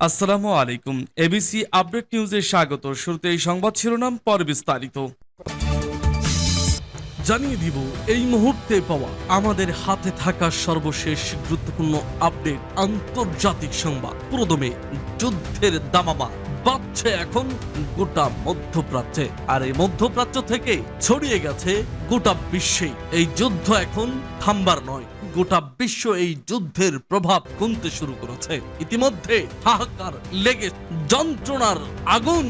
আসসালামু আলাইকুম। ABC update নিউজে স্বাগত। শুরুতে এই সংবাদ শিরোনাম, পরে বিস্তারিত। জানিয়ে দিব এই মুহূর্তে পাওয়া আমাদের হাতে থাকা সর্বশেষ গুরুত্বপূর্ণ আপডেট, আন্তর্জাতিক সংবাদ। পুরোদমে যুদ্ধের দামামা বাজছে এখন গোটা মধ্যপ্রাচ্যে, আর এই মধ্যপ্রাচ্য থেকে ছড়িয়ে গেছে গোটা বিশ্বে। এই যুদ্ধ এখন থামবার নয়, গোটা বিশ্ব এই যুদ্ধের প্রভাব কমতে শুরু করেছে। ইতিমধ্যে হাহাকার লেগে যন্ত্রণার আগুন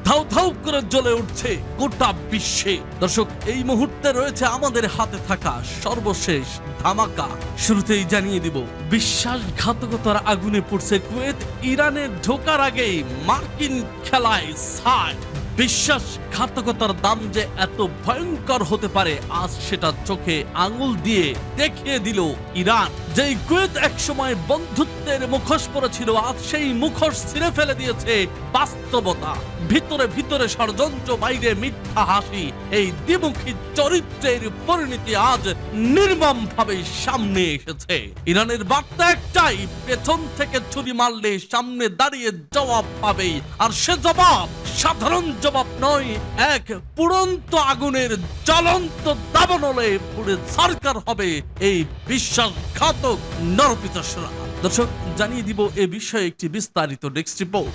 ধাউ ধাউ করে জ্বলে উঠছে গোটা বিশ্বে। দর্শক, এই মুহূর্তে রয়েছে আমাদের হাতে থাকা সর্বশেষ ধামাকা। শুরুতেই জানিয়ে দিব, বিশ্বাসঘাতকতার আগুনে পড়ছে কুয়েত। ইরানে ঢোকার আগেই মার্কিন খেলায় ছাই। বিশ্বাসঘাতকতার দাম যে এত ভয়ঙ্কর হতে পারে, আজ সেটা চোখে আঙুল দিয়ে দেখিয়ে দিল ইরান। যেই কুয়েত একসময় বন্ধুত্বের মুখোশ পরেছিল, আজ সেই মুখোশ ছিঁড়ে ফেলে দিয়েছে বাস্তবতা। ভিতরে ভিতরে ষড়যন্ত্র, বাইরে মিথ্যা হাসি। এই দ্বিমুখী চরিত্রের পরিণতি আজ নির্মম ভাবে সামনে এসেছে। ইরানের বার্তা একটাই, পেছন থেকে ছুরি মারলে সামনে দাঁড়িয়ে জবাব পাবে। আর সে জবাব সাধারণ জবাব নয়, এক পুরন্ত আগুনের জ্বলন্ত দাবানলে পুড়ে ছারখার হবে এই বিশ্বাসঘাতক নরপিশাচরা। দর্শক, জানিয়ে দিব এ বিষয়ে একটি বিস্তারিত ডেস্ক রিপোর্ট।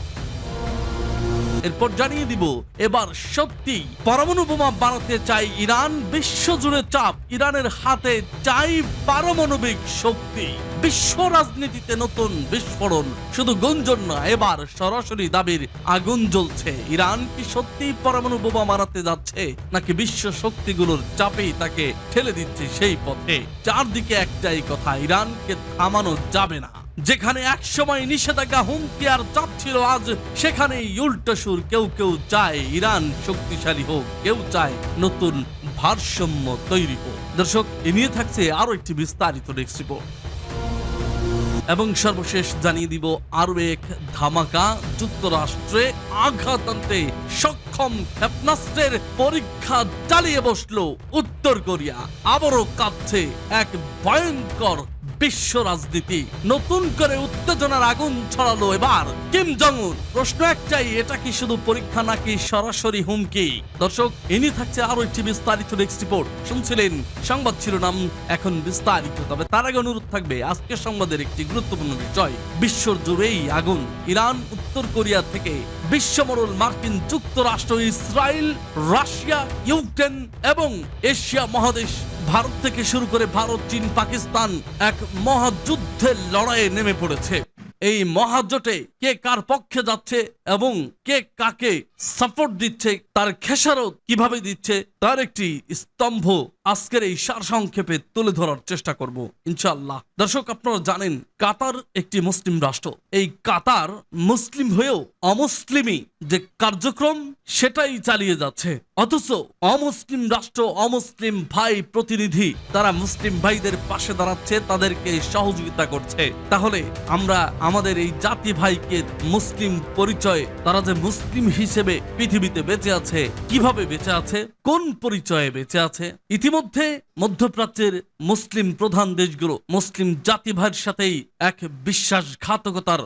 এরপর জানিয়ে দিব, এবার সত্যি পরমাণু বোমা বানাতে চাই ইরান। বিশ্বজুড়ে চাপ, ইরানের হাতে চাই পারমাণবিক শক্তি। বিশ্ব রাজনীতিতে নতুন বিস্ফোরণ, শুধু গুঞ্জন না, এবার সরাসরি দাবির আগুন জ্বলছে। ইরান কি সত্যি পরমাণু বোমা বানাতে যাচ্ছে, নাকি বিশ্ব শক্তিগুলোর চাপেই তাকে ঠেলে দিচ্ছে সেই পথে? চারদিকে একটাই কথা, ইরানকে থামানো যাবে না। যেখানে একসময় নিষেধাজ্ঞা, হুমকি আর চাপ ছিল, আজ সেখানেই উল্টো সুর। কেউ কেউ চায় ইরান শক্তিশালী হোক, কেউ চায় নতুন ভারসাম্য তৈরি হোক। দর্শক, এ নিয়ে থাকছে আরো একটি বিস্তারিত ডেস্ক রিপোর্ট। এবং সর্বশেষ জানিয়ে দিব আরো এক ধামাকা, যুক্তরাষ্ট্রে আঘাত আনতে সক্ষম ক্ষেপণাস্ত্রের পরীক্ষা চালিয়ে বসলো উত্তর কোরিয়া। আবারও কাঁপছে এক ভয়ঙ্কর বিশ্ব রাজনীতি। নতুন করে উত্তেজনার আগুন ছড়ালো এবার কিম জং উন। প্রশ্ন একটাই, এটা কি শুধু পরীক্ষা নাকি সরাসরি হুমকি? দর্শক, এনে থাকছে আরো একটি বিস্তারিত ডেস্ক রিপোর্ট। শুনছিলেন সংবাদ শিরোনাম, এখন বিস্তারিত। তবে তার আগে অনুরোধ থাকবে, আজকের সংবাদের একটি গুরুত্বপূর্ণ বিষয়। বিশ্ব জুড়েই আগুন। ইরান, উত্তর কোরিয়া থেকে বিশ্বমরল মার্কিন যুক্তরাষ্ট্র, ইসরায়েল, রাশিয়া, ইউক্রেন এবং এশিয়া মহাদেশ, ভারত থেকে শুরু করে ভারত, চীন, পাকিস্তান এক মহাযুদ্ধের লড়াইয়ে নেমে পড়েছে। এই মহাজোটে কে কার পক্ষে যাচ্ছে এবং কে কাকে সাপোর্ট দিচ্ছে, তার খেসারত কিভাবে দিচ্ছে, তার একটি স্তম্ভ আজকের এই সারসংক্ষেপে তুলে ধরার চেষ্টা করব ইনশাআল্লাহ। দর্শক, আপনারা জানেন কাতার একটি মুসলিম রাষ্ট্র। এই কাতার মুসলিম হয়েও অমুসলিমি যে কার্যক্রম সেটাই চালিয়ে যাচ্ছে। অথচ অমুসলিম রাষ্ট্র, অমুসলিম ভাই প্রতিনিধি, তারা মুসলিম ভাইদের পাশে দাঁড়াচ্ছে, তাদেরকে সহযোগিতা করছে। তাহলে আমরা আমাদের এই জাতি ভাইকে মুসলিম পরিচয়, তারা যে মুসলিম হিসেবে পৃথিবীতে বেঁচে আছে, কিভাবে বেঁচে আছে, কোন পরিচয়ে বেঁচে আছে? ইতিমধ্যে মধ্যপ্রাচ্যের মুসলিম প্রধান দেশগুলো মুসলিম জাতি ভাইয়ের সাথেই এক বিশ্বাসঘাতকতার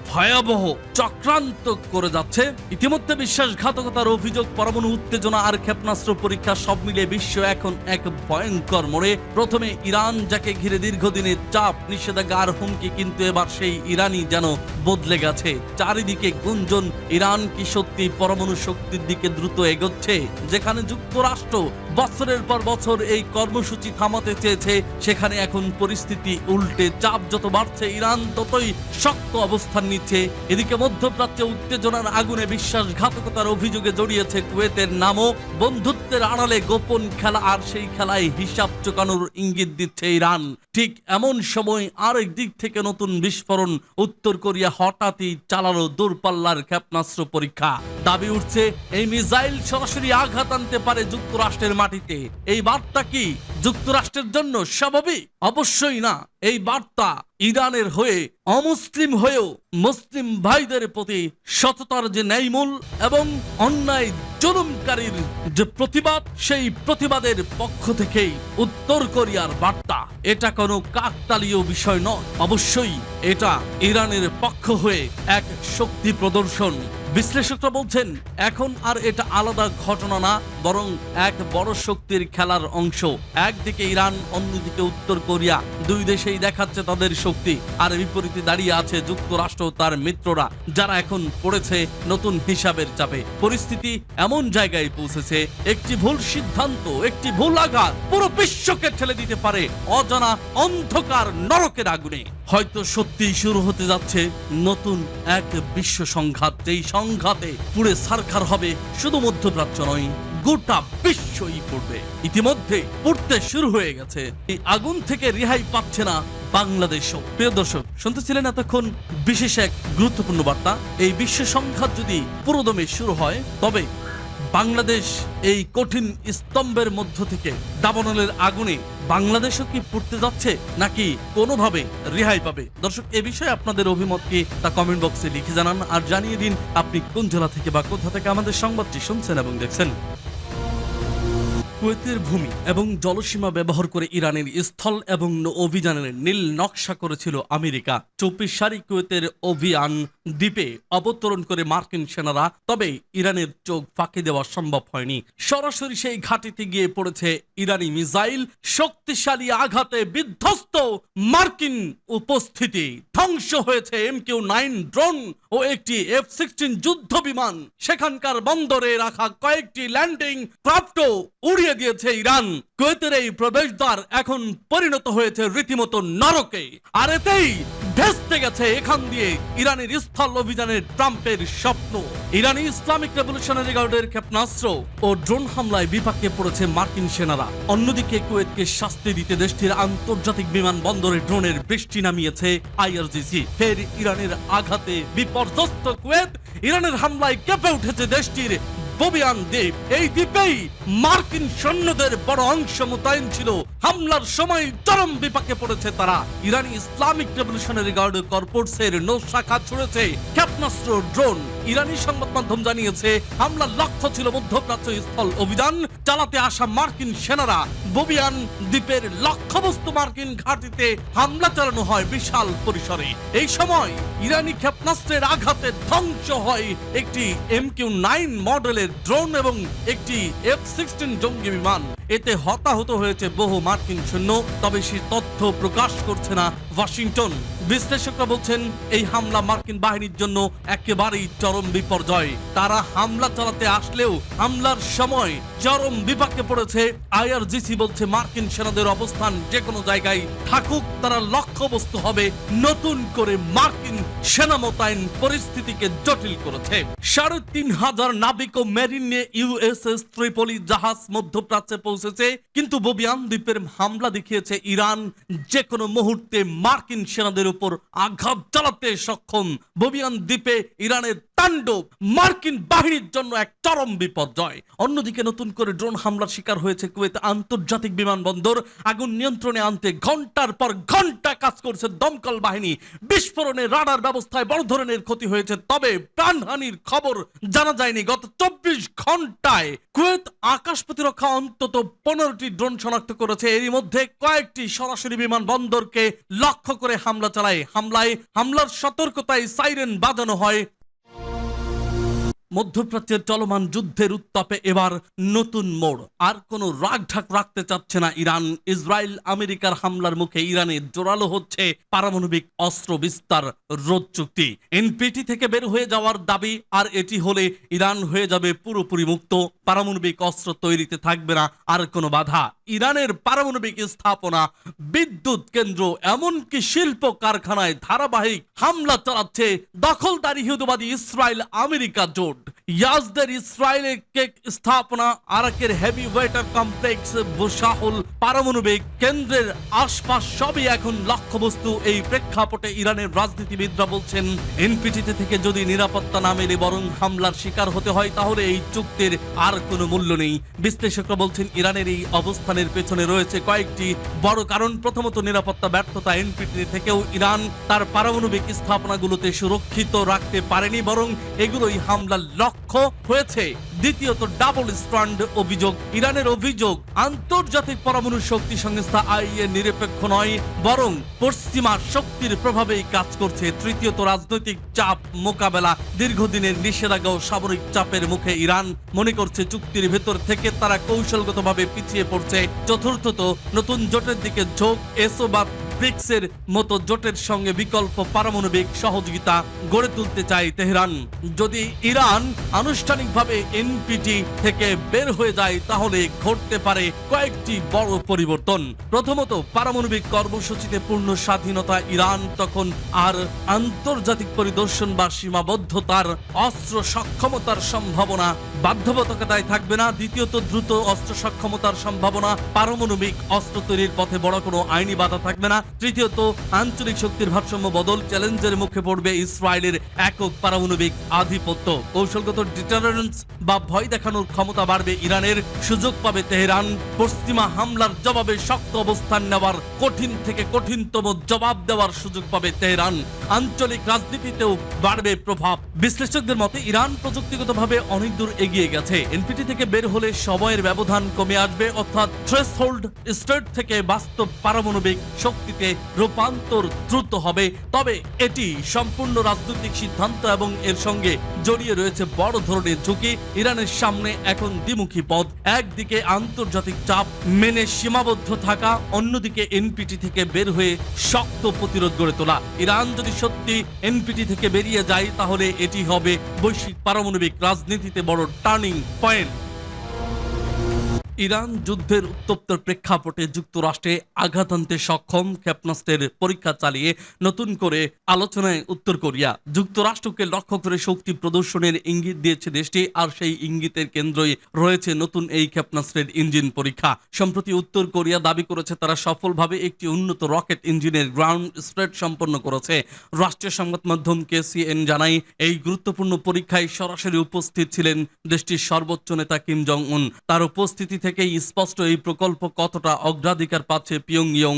ভয়াবহ চক্রান্ত করে যাচ্ছে। ইতিমধ্যে বিশ্বাসঘাতকতার অভিযোগ, পরমাণু উত্তেজনা আর ক্ষেপণাস্ত্র পরীক্ষা, সব মিলে বিশ্ব এখন এক ভয়ঙ্কর মোড়ে। প্রথমে ইরান, যাকে ঘিরে দীর্ঘদিনের চাপ, নিষেধাজ্ঞা আর হুমকি, কিন্তু এবার সেই ইরানই যেন বদলে গেছে। চারিদিকে গুঞ্জন, ইরান কি সত্যি পরমাণু শক্তির দিকে দ্রুত এগোচ্ছে? যেখানে যুক্তরাষ্ট্র বছরের পর বছর এই কর্মসূচি থামাতে চেয়েছে, সেখানে এখন পরিস্থিতি উল্টে। চাপ যত বাড়ছে, ইরান ততই শক্ত অবস্থান নিচ্ছে। এদিকে মধ্যপ্রাচ্যে উত্তেজনার আগুনে বিশ্বাসঘাতকতার অভিযোগে জড়িয়েছে কুয়েতের নামও। বন্ধুত্বের আড়ালে গোপন খেলা, আর সেই খেলায় হিসাব চোকানোর ইঙ্গিত দিচ্ছে ইরান। ঠিক এমন সময় আরেক দিক থেকে নতুন বিস্ফোরণ। উত্তর কোরিয়া হঠাৎই চালালো দূরপাল্লার ক্ষেপণাস্ত্র পরীক্ষা। দাবি উঠছে এই মিসাইল সরাসরি আঘাত আনতে পারে যুক্তরাষ্ট্রের মাটিতে। এই বার্তা কি যুক্তরাষ্ট্রের জন্য স্বাভাবিক? অবশ্যই না। এই বার্তা ইরানের হয়ে, অমুসলিম হয়েও মুসলিম ভাইদের প্রতি সততার যে ন্যায়মূল এবং অন্যায় জুলুমকারীর যে প্রতিবাদ, সেই প্রতিবাদের পক্ষ থেকেই উত্তর কোরিয়ার বার্তা। এটা কোনো কাকতালীয় বিষয় নয়, অবশ্যই এটা ইরানের পক্ষ হয়ে এক শক্তি প্রদর্শন। বিশ্লেষকরা বলছেন এখন আর এটা আলাদা ঘটনা না, বরং এক বড় শক্তির খেলার অংশ। একদিকে ইরান, অন্যদিকে উত্তর কোরিয়া, দুই দেশেই দেখাচ্ছে তাদের শক্তি। আর বিপরীতে দাঁড়িয়ে আছে যুক্তরাষ্ট্র ও তার মিত্ররা, যারা এখন পড়েছে নতুন হিসাবের চাপে। পরিস্থিতি এমন জায়গায় পৌঁছেছে, একটি ভুল সিদ্ধান্ত, একটি ভুল আঘাত পুরো বিশ্বকে ঠেলে দিতে পারে অজানা অন্ধকার নরকের আগুনে। হয়তো সত্যিই শুরু হতে যাচ্ছে নতুন এক বিশ্ব সংঘাত, যেই সংঘাতে পুড়ে ছারখার হবে শুধু মধ্যপ্রাচ্য নয়, গোটা বিশ্বই পড়বে। ইতিমধ্যে পড়তে শুরু হয়ে গেছে। এই আগুন থেকে রেহাই পাচ্ছে না বাংলাদেশও। প্রিয় দর্শক, শুনতেছিলেন এতক্ষণ বিশেষ এক গুরুত্বপূর্ণ বার্তা। এই বিশ্ব সংঘাত যদি পুরোদমে শুরু হয়, তবে বাংলাদেশ এই কঠিন স্তম্ভের মধ্য থেকে দাবানলের আগুনে বাংলাদেশও কি পড়তে যাচ্ছে, নাকি কোনোভাবে রেহাই পাবে? দর্শক, এ বিষয়ে আপনাদের অভিমত কি তা কমেন্ট বক্সে লিখে জানান, আর জানিয়ে দিন আপনি কোন জেলা থেকে বা কোথা থেকে আমাদের সংবাদটি শুনছেন এবং দেখছেন। কুয়েতের ভূমি এবং জলসীমা ব্যবহার করে ইরানের স্থল এবং অভিযানের নীল নকশা করেছিল আমেরিকা। 24 সারি কুয়েতের অভিয়ান দ্বীপে অবতরণ করে মার্কিন সেনারা, তবে ইরানের চোখ ফাঁকি দেওয়া সম্ভব হয়নি। সরাসরি সেই ঘাঁটিতে গিয়ে পড়েছে ইরানি মিসাইল। শক্তিশালী আঘাতে বিধ্বস্ত মার্কিন উপস্থিতি। ধ্বংস হয়েছে MQ-9 ড্রোন ও একটি F-16 যুদ্ধ বিমান। সেখানকার বন্দরে রাখা কয়েকটি ল্যান্ডিং ক্রাফটও উড়িয়ে দিয়েছে ইরান। কুয়েতের এই প্রবেশদ্বার এখন পরিণত হয়েছে রীতিমতো নরকে। আর এতেই ভেস্তে গেছে এখান দিয়ে ইরানের স্থল অভিযানের ট্রাম্পের স্বপ্ন। ইরানি ইসলামিক রেভলিউশনারি গার্ডের ক্ষেপণাস্ত্র ও ড্রোন হামলায় বিপাকে পড়েছে মার্কিন সেনারা। অন্যদিকে কুয়েতকে শাস্তি দিতে দেশটির আন্তর্জাতিক বিমানবন্দরে ড্রোনের বৃষ্টি নামিয়েছে IRGC। ফের ইরানের আঘাতে বিপর্যস্ত কুয়েত। ইরানের হামলায় কেঁপে উঠেছে দেশটির বোবিয়ান দ্বীপ। এই দ্বীপেই মার্কিন সৈন্যদের বড় অংশ মোতায়েন ছিল। হামলার সময় চরম বিপাকে পড়েছে তারা। ইরানি ইসলামিক রেভলিউশনারি গার্ড কর্পসের নৌ শাখা ছুড়েছে ক্ষেপণাস্ত্র, ড্রোন। ইরানি সংবাদ মাধ্যম জানিয়েছে হামলার লক্ষ্য ছিল মধ্যপ্রাচ্য স্থল অভিযান চালাতে আসা মার্কিন সেনারা। বোবিয়ান দ্বীপের লক্ষ্যবস্তু মার্কিন ঘাঁটিতে হামলা চালানো হয় বিশাল পরিসরে। এই সময় ইরানি ক্ষেপণাস্ত্রের আঘাতে ধ্বংস হয় একটি MQ-9 মডেলের ড্রোন এবং একটি F-16 জঙ্গি বিমান। এতে হতাহত হয়েছে বহু মার্কিন সৈন্য, তবে সে তথ্য প্রকাশ করছে না ওয়াশিংটন। বিশ্লেষকরা বলছেন এই হামলা মার্কিন বাহিনীর জন্য একেবারেই চরম বিপর্যয়। তারা হামলা চালাতে আসলেও হামলার সময় চরম বিপাকে পড়েছে। IRGC বলছে মার্কিন সেনাদের অবস্থান যে কোনো জায়গায় থাকুক, তারা লক্ষ্যবস্তু হবে। নতুন করে মার্কিন সেনা মোতায়েন পরিস্থিতিকে জটিল করেছে। ৩,৫০০ নাবিক ও মেরিন নিয়ে USS ত্রিপলি জাহাজ মধ্যপ্রাচ্যে পৌঁছেছে। কিন্তু বোবিয়ান দ্বীপের হামলা দেখিয়েছে ইরান যে কোনো মুহূর্তে মার্কিন সেনাদের উপর আঘাত চালাতে সক্ষম। বোবিয়ান দ্বীপে ইরানের তাণ্ডব মার্কিন বাহিনীর জন্য এক চরম বিপর্যয়। অন্যদিকে নতুন করে ড্রোন হামলার শিকার হয়েছে কুয়েত আন্তর্জাতিক বিমানবন্দর। আগুন নিয়ন্ত্রণে আনতে ঘন্টার পর ঘন্টা কাজ করছে দমকল বাহিনী। বিস্ফোরণে রাডার ব্যবস্থায় বড় ধরনের ক্ষতি হয়েছে, তবে প্রাণহানির খবর জানা যায়নি। গত 24 ঘন্টায় কুয়েত আকাশ প্রতিরক্ষা অন্তত 15টি ড্রোন শনাক্ত করেছে। এরই মধ্যে কয়েকটি সরাসরি বিমানবন্দরকে লক্ষ্য করে হামলা চালায়। হামলার সতর্কতায় সাইরেন বাজানো হয়। মধ্যপ্রাচ্যের চলমান যুদ্ধের উত্তাপে এবার নতুন মোড়। আর কোনো রাগঢাক রাখতে চাচ্ছে না ইরান। ইসরায়েল আমেরিকার হামলার মুখে ইরানের জোরালো হচ্ছে পারমাণবিক অস্ত্র বিস্তার রোধ চুক্তি। NPT থেকে বের হয়ে যাওয়ার দাবি, আর এটি হলে ইরান হয়ে যাবে পুরোপুরি মুক্ত। পারমাণবিক অস্ত্র তৈরিতে থাকবে না আর কোনো বাধা। ইরানের পারমাণবিক স্থাপনা, বিদ্যুৎ কেন্দ্র, এমনকি শিল্প কারখানায় ধারাবাহিক হামলা চালাচ্ছে দখলদারি ইহুদিবাদী ইসরায়েল আমেরিকা জোট। ইয়াজদের ইসরায়েলের কেক স্থাপনা, আরাকের হেভি ওয়েটার কমপ্লেক্স, বুশাহুল পারমাণবিক কেন্দ্রের আশপাশ সবই এখন লক্ষ্যবস্তু। এই প্রেক্ষাপটে ইরানের রাজনীতিবিদরা বলছেন NPT থেকে যদি নিরাপত্তা না মেলে বরং হামলার শিকার হতে হয়, তাহলে এই চুক্তির আর কোনো মূল্য নেই। বিশ্লেষকরা বলছেন ইরানের এই অবস্থানের পেছনে রয়েছে কয়েকটি বড় কারণ। প্রথমত, নিরাপত্তা ব্যর্থতা। NPT থেকেও ইরান তার পারমাণবিক স্থাপনাগুলোতে সুরক্ষিত রাখতে পারেনি, বরং এগুলোই হামলার লক্ষ্য লক্ষ্য হয়েছে। দ্বিতীয়ত ডাবল স্ট্যান্ড অভিযোগ। ইরানের অভিযোগ আন্তর্জাতিক পরমাণু শক্তি সংস্থা আইএ নিরপেক্ষ নয়, বরং পশ্চিমা শক্তির প্রভাবেই কাজ করছে। তৃতীয়ত রাজনৈতিক চাপ মোকাবেলা। দীর্ঘদিনের নিষেধাজ্ঞা ও সামরিক চাপের মুখে ইরান মনে করছে চুক্তির ভেতর থেকে তারা কৌশলগতভাবে পিছিয়ে পড়ছে। চতুর্থত নতুন জোটের দিকে ঝোঁক। এসো বা ব্রিক্সের মতো জোটের সঙ্গে বিকল্প পারমাণবিক সহযোগিতা গড়ে তুলতে চায় তেহরান। যদি ইরান আনুষ্ঠানিকভাবে এনপিটি থেকে বের হয়ে যায় তাহলে ঘটতে পারে কয়েকটি বড় পরিবর্তন। প্রথমত, পারমাণবিক কর্মসূচিতে পূর্ণ স্বাধীনতা। ইরান তখন আর আন্তর্জাতিক পরিদর্শন বা সীমাবদ্ধতার অস্ত্র সক্ষমতার সম্ভাবনা বাধ্যবাধকতায় থাকবে না। দ্বিতীয়ত, দ্রুত অস্ত্র সক্ষমতার সম্ভাবনা। পারমাণবিক অস্ত্র তৈরির পথে বড় কোনো আইনি বাধা থাকবে না। তৃতীয়ত, আঞ্চলিক শক্তির ভারসাম্য বদল। চ্যালেঞ্জের মুখে পড়বে ইসরায়েলের একক পারমাণবিক আধিপত্য। কৌশলগত ডিটারেন্স বা ভয় দেখানোর ক্ষমতা বাড়বে ইরানের। সুযোগ পাবে তেহরান পশ্চিমা হামলার জবাবে শক্ত অবস্থান নেওয়ার। কঠিন থেকে কঠিনতম জবাব দেওয়ার সুযোগ পাবে তেহরান। আঞ্চলিক রাজনীতিতেও বাড়বে প্রভাব। বিশ্লেষকদের মতে ইরান প্রযুক্তিগতভাবে অনেক দূর এগিয়ে গেছে। এনপিটি থেকে বের হলে সময়ের ব্যবধান কমে আসবে, অর্থাৎ থ্রেশহোল্ড স্টেট থেকে বাস্তব পারমাণবিক শক্তিতে রূপান্তর দ্রুত হবে। তবে এটি সম্পূর্ণ রাজনৈতিক সিদ্ধান্ত এবং এর সঙ্গে জড়িয়ে রয়েছে বড় ধরনের ঝুঁকি। ইরানের সামনে এখন দ্বিমুখী পথ। একদিকে আন্তর্জাতিক চাপ মেনে সীমাবদ্ধ থাকা, অন্যদিকে এনপিটি থেকে বের হয়ে শক্ত প্রতিরোধ গড়ে তোলা। ইরান যদি সত্যি এনপিটি থেকে বেরিয়ে যায় তাহলে এটি হবে বৈশ্বিক পারমাণবিক রাজনীতিতে বড় টার্নিং পয়েন্ট। ইরান যুদ্ধের উত্তপ্ত প্রেক্ষাপটে যুক্তরাষ্ট্রে আঘাত আনতে সক্ষম ক্ষেপণাস্ত্রের পরীক্ষা চালিয়ে নতুন করে আলোচনায় উত্তর কোরিয়া। যুক্তরাষ্ট্রকে লক্ষ্য করে শক্তি প্রদর্শনের ইঙ্গিত দিয়েছে দেশটি, আর সেই ইঙ্গিতের কেন্দ্রই রয়েছে নতুন এই ক্ষেপণাস্ত্রের ইঞ্জিন পরীক্ষা। সম্প্রতি উত্তর কোরিয়া দাবি করেছে তারা সফলভাবে একটি উন্নত রকেট ইঞ্জিনের গ্রাউন্ড স্প্রেড সম্পন্ন করেছে। রাষ্ট্রীয় সংবাদ মাধ্যম KCN জানায়, এই গুরুত্বপূর্ণ পরীক্ষায় সরাসরি উপস্থিত ছিলেন দেশটির সর্বোচ্চ নেতা কিম জং উন। তার উপস্থিতি থেকেই স্পষ্ট এই প্রকল্প কতটা অগ্রাধিকার পাচ্ছে পিয়ংইয়ং।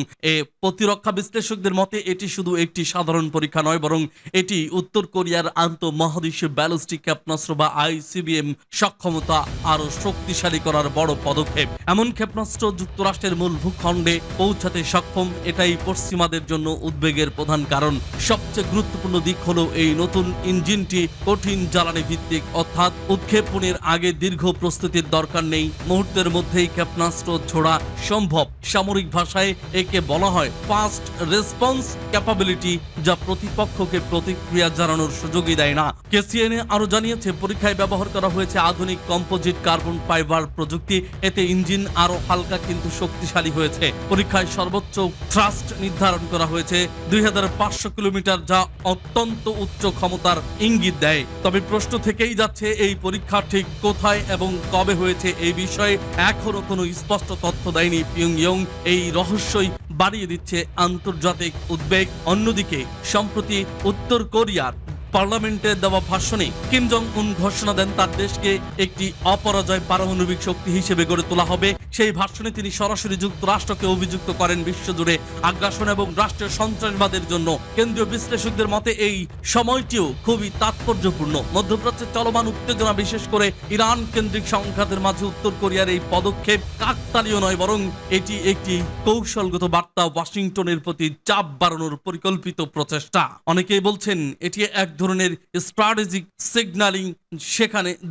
প্রতিরক্ষা বিশ্লেষকদের মতে এটি শুধু একটি সাধারণ পরীক্ষা নয়, বরং এটি উত্তর কোরিয়ার আন্তঃমহাদেশীয় ব্যালিস্টিক ক্ষেপণাস্ত্র বা ICBM সক্ষমতা আরো শক্তিশালী করার বড় পদক্ষেপ। এমন ক্ষেপণাস্ত্র যুক্তরাষ্ট্রের মূল ভূখণ্ডে পৌঁছাতে সক্ষম, এটাই পশ্চিমাদের জন্য উদ্বেগের প্রধান কারণ। সবচেয়ে গুরুত্বপূর্ণ দিক হলো এই নতুন ইঞ্জিনটি কঠিন জ্বালানি ভিত্তিক, অর্থাৎ উৎক্ষেপণের আগে দীর্ঘ প্রস্তুতির দরকার নেই। মুহূর্তের মধ্যেই ক্ষেপণাস্ত্র ছোড়া সম্ভব। সামরিক ভাষায় একে বলা হয় ফাস্ট রেসপন্স ক্যাপাবিলিটি, যা প্রতিপক্ষকে প্রতিক্রিয়া জানানোর সুযোগই দেয় না। KCN আরো জানিয়েছে পরীক্ষায় ব্যবহার করা হয়েছে আধুনিক কম্পোজিট কার্বন ফাইবার প্রযুক্তি। এতে ইঞ্জিন আরো হালকা কিন্তু শক্তিশালী হয়েছে। পরীক্ষায় সর্বোচ্চ থ্রাস্ট নির্ধারণ করা হয়েছে 2500 কিলোমিটার, যা অত্যন্ত উচ্চ ক্ষমতার ইঙ্গিত দেয়। তবে প্রশ্ন থেকেই যাচ্ছে এই পরীক্ষা ঠিক কোথায় এবং কবে হয়েছে এই বিষয়ে এখনো কোনো স্পষ্ট তথ্য দেয়নি পিয়ংইয়ং। এই রহস্যই বাড়িয়ে দিচ্ছে আন্তর্জাতিক উদ্বেগ। অন্যদিকে সম্প্রতি উত্তর কোরিয়ার পার্লামেন্টে দেওয়া ভাষণে কিম জং উন ঘোষণা দেন তার দেশকে একটি অপরাজয় পারমাণবিক শক্তি হিসেবে গড়ে তোলা হবে। সেই ভাষণে তিনি সরাসরি যুক্তরাষ্ট্রকে অভিযুক্ত করেন বিশ্বজুড়ে আগ্রাসন এবং রাষ্ট্রীয় সন্ত্রাসবাদের জন্য। কেন্দ্রীয় বিশ্লেষকদের মতে এই সময়টিও খুবই তাৎপর্যপূর্ণ। মধ্যপ্রাচ্যে চলমান উত্তেজনা, বিশেষ করে ইরান কেন্দ্রিক সংঘাতের মাঝে উত্তর কোরিয়ার এই পদক্ষেপ কাকতালীয় নয়, বরং এটি একটি কৌশলগত বার্তা, ওয়াশিংটনের প্রতি চাপ বাড়ানোর পরিকল্পিত প্রচেষ্টা। অনেকেই বলছেন এটি এক ধরনের স্ট্র্যাটেজিক সিগন্যালিং,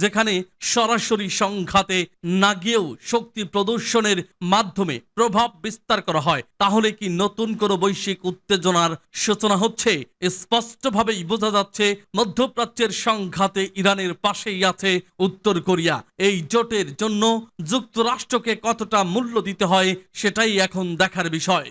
যেখানে সরাসরি সংঘাতে না গিয়েও শক্তি প্রদর্শনের মাধ্যমে প্রভাব বিস্তার করা হয়। তাহলে কি নতুন কোনো বৈশ্বিক উত্তেজনার সূচনা হচ্ছে? স্পষ্টভাবেই বোঝা যাচ্ছে মধ্যপ্রাচ্যের সংঘাতে ইরানের পাশেই আছে উত্তর কোরিয়া। এই জোটের জন্য যুক্তরাষ্ট্রকে কতটা মূল্য দিতে হয় সেটাই এখন দেখার বিষয়।